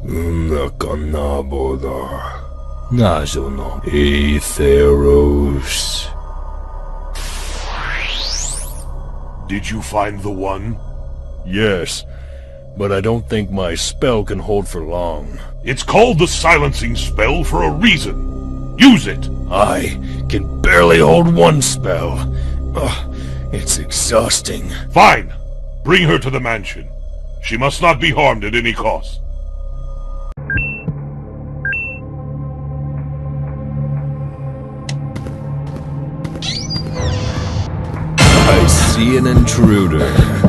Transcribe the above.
Nakanaboda. Nazono Aetheros. Did you find the one? Yes, but I don't think my spell can hold for long. It's called the silencing spell for a reason. Use it! I can barely hold one spell. It's exhausting. Fine. Bring her to the mansion. She must not be harmed at any cost. I see an intruder.